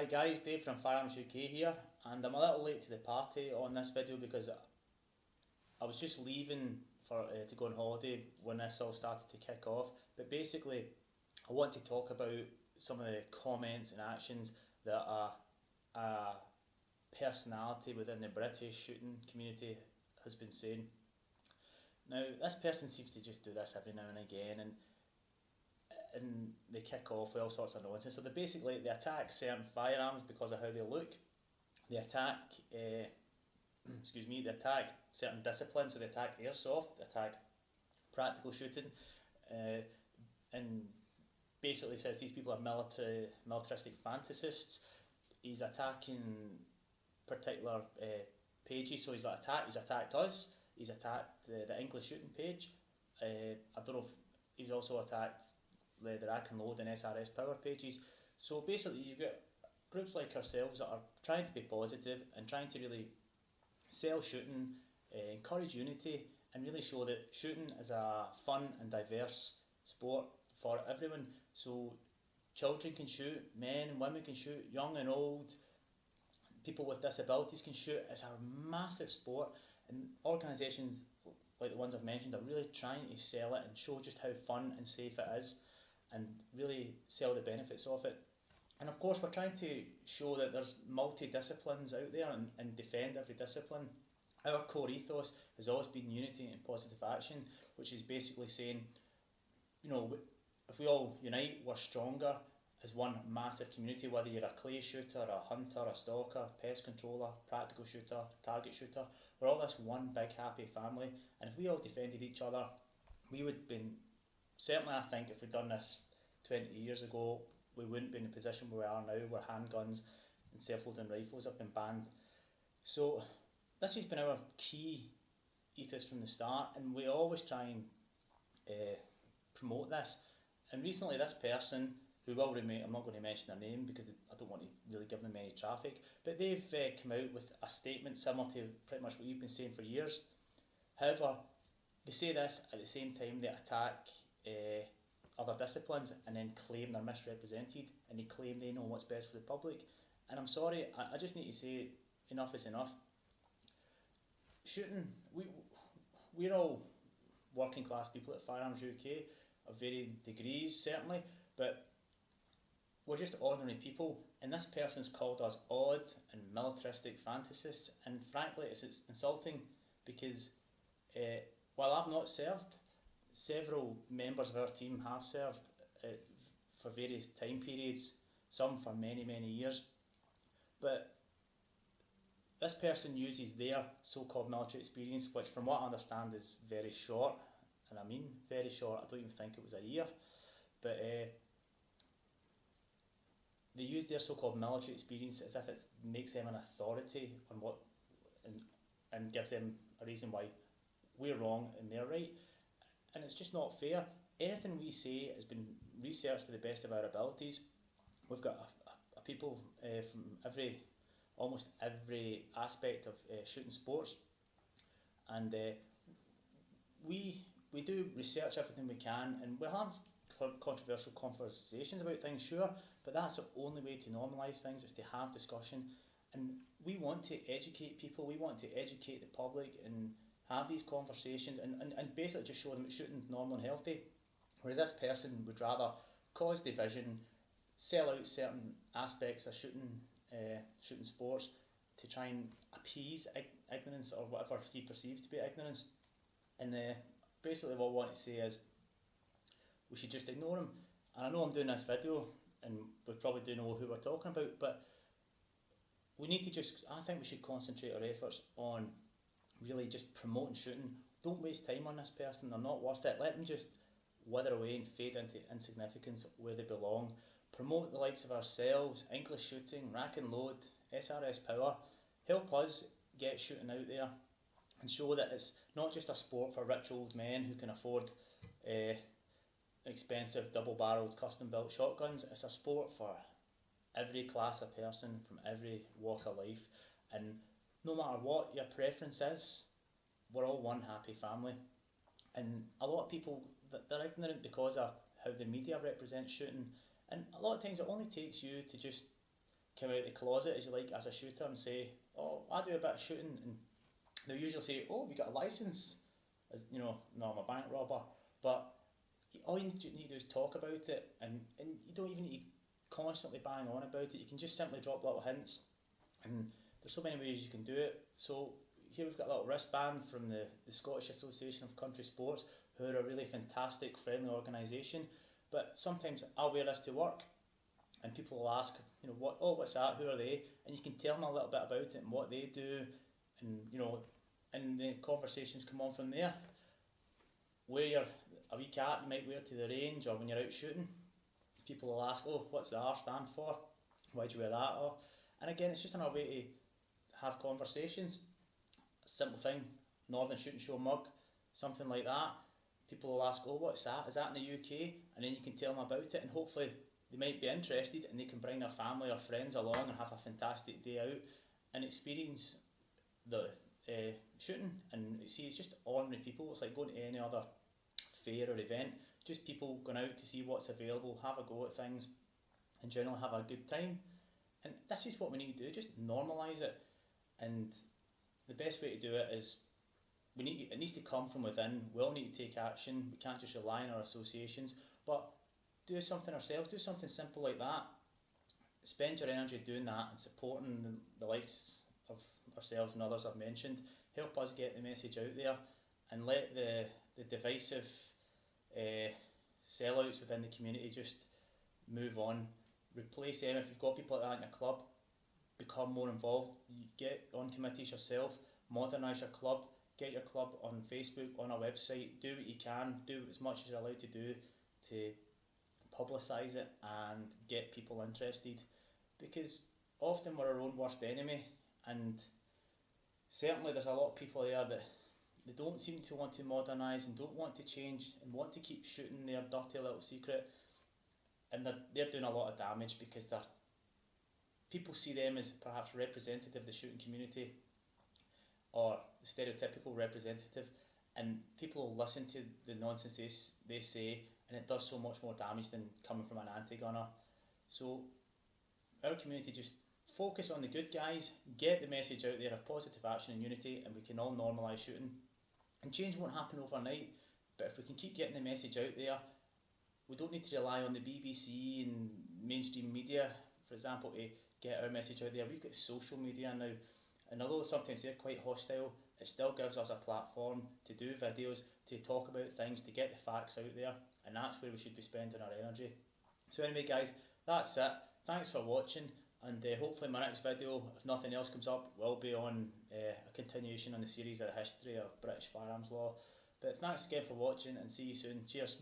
Hi guys, Dave from firearms-uk here, and I'm a little late to the party on this video because I was just leaving to go on holiday when this all started to kick off. But basically, I want to talk about some of the comments and actions that a personality within the British shooting community has been saying. Now, this person seems to just do this every now and again, and they kick off with all sorts of nonsense. So they attack certain firearms because of how they look. They attack, they attack certain disciplines. So they attack airsoft, they attack practical shooting, and basically says these people are militaristic fantasists. He's attacking particular pages. So he's attacked us. He's attacked the English shooting page. I don't know if he's also attacked the rack and load and SRS power pages. So basically you've got groups like ourselves that are trying to be positive and trying to really sell shooting, encourage unity, and really show that shooting is a fun and diverse sport for everyone. So children can shoot, men and women can shoot, young and old, people with disabilities can shoot. It's a massive sport, and organisations like the ones I've mentioned are really trying to sell it and show just how fun and safe it is, and really sell the benefits of it. And of course we're trying to show that there's multi-disciplines out there and defend every discipline. Our core ethos has always been unity and positive action, which is basically saying, you know, if we all unite, we're stronger as one massive community, whether you're a clay shooter, a hunter, a stalker, pest controller, practical shooter, target shooter, we're all this one big happy family. And if we all defended each other, we would be, certainly I think if we'd done this 20 years ago, we wouldn't be in the position where we are now, where handguns and self-loading rifles have been banned. So this has been our key ethos from the start, and we always try and promote this. And recently this person, who will remain, I'm not going to mention their name because I don't want to really give them any traffic, but they've come out with a statement similar to pretty much what you've been saying for years. However, they say this at the same time they attack other disciplines and then claim they're misrepresented, and they claim they know what's best for the public. And I'm sorry, I just need to say enough is enough. Shooting, we're all working class people at Firearms UK of varying degrees certainly, but we're just ordinary people, and this person's called us odd and militaristic fantasists, and frankly it's insulting because while I've not served, several members of our team have served for various time periods, some for many years, but this person uses their so-called military experience, which from what I understand is very short, and I mean very short, I don't even think it was a year, but they use their so-called military experience as if it makes them an authority on what, and gives them a reason why we're wrong and they're right. And it's just not fair. Anything we say has been researched to the best of our abilities. We've got people from almost every aspect of shooting sports, and we do research everything we can, and we'll have controversial conversations about things, sure, but that's the only way to normalise things, is to have discussion. And we want to educate people, we want to educate the public and have these conversations and basically just show them that shooting's normal and healthy, whereas this person would rather cause division, sell out certain aspects of shooting sports to try and appease ignorance or whatever he perceives to be ignorance. And basically what I want to say is we should just ignore him. And I know I'm doing this video and we probably do know who we're talking about, but we need to I think we should concentrate our efforts on really just promoting shooting. Don't waste time on this person, they're not worth it. Let them just wither away and fade into insignificance where they belong. Promote the likes of ourselves, English shooting, rack and load, SRS power. Help us get shooting out there and show that it's not just a sport for rich old men who can afford expensive double-barreled custom-built shotguns. It's a sport for every class of person from every walk of life, and no matter what your preference is, we're all one happy family. And a lot of people, they're ignorant because of how the media represents shooting, and a lot of times it only takes you to just come out the closet, as you like, as a shooter and say, oh, I do a bit of shooting, and they'll usually say, oh, have you got a license? As you know, no, I'm a bank robber. But all you need to do is talk about it, and you don't even need to constantly bang on about it. You can just simply drop little hints, and there's so many ways you can do it. So here we've got a little wristband from the Scottish Association of Country Sports, who are a really fantastic, friendly organisation. But sometimes I'll wear this to work, and people will ask, you know, what's that? Who are they? And you can tell them a little bit about it and what they do, and you know, and the conversations come on from there. Wear a wee cap you might wear to the range or when you're out shooting. People will ask, oh, what's the R stand for? Why do you wear that? Or, and again, it's just another way to have conversations. A simple thing, Northern Shooting Show mug, something like that. People will ask, oh, what's that? Is that in the UK? And then you can tell them about it, and hopefully they might be interested, and they can bring their family or friends along and have a fantastic day out and experience the shooting. And you see, it's just ordinary people. It's like going to any other fair or event, just people going out to see what's available, have a go at things, and generally have a good time. And this is what we need to do, just normalise it. And the best way to do it is it needs to come from within. We all need to take action. We can't just rely on our associations, but do something ourselves, do something simple like that. Spend your energy doing that and supporting the likes of ourselves and others I've mentioned. Help us get the message out there, and let the divisive sellouts within the community just move on. Replace them. If you've got people like that in your club, become more involved. You get on committees yourself, modernise your club, get your club on Facebook, on our website, do what you can, do as much as you're allowed to do to publicise it and get people interested, because often we're our own worst enemy, and certainly there's a lot of people there that they don't seem to want to modernise and don't want to change and want to keep shooting their dirty little secret, and they're doing a lot of damage because people see them as perhaps representative of the shooting community or the stereotypical representative, and people will listen to the nonsense they say, and it does so much more damage than coming from an anti-gunner. So our community, just focus on the good guys, get the message out there of positive action and unity, and we can all normalise shooting. And change won't happen overnight, but if we can keep getting the message out there, we don't need to rely on the BBC and mainstream media, for example, to get our message out there. We've got social media now, and although sometimes they're quite hostile, it still gives us a platform to do videos, to talk about things, to get the facts out there, and that's where we should be spending our energy. So anyway guys, that's it. Thanks for watching, and hopefully my next video, if nothing else comes up, will be on a continuation on the series of the history of British firearms law. But thanks again for watching, and see you soon. Cheers.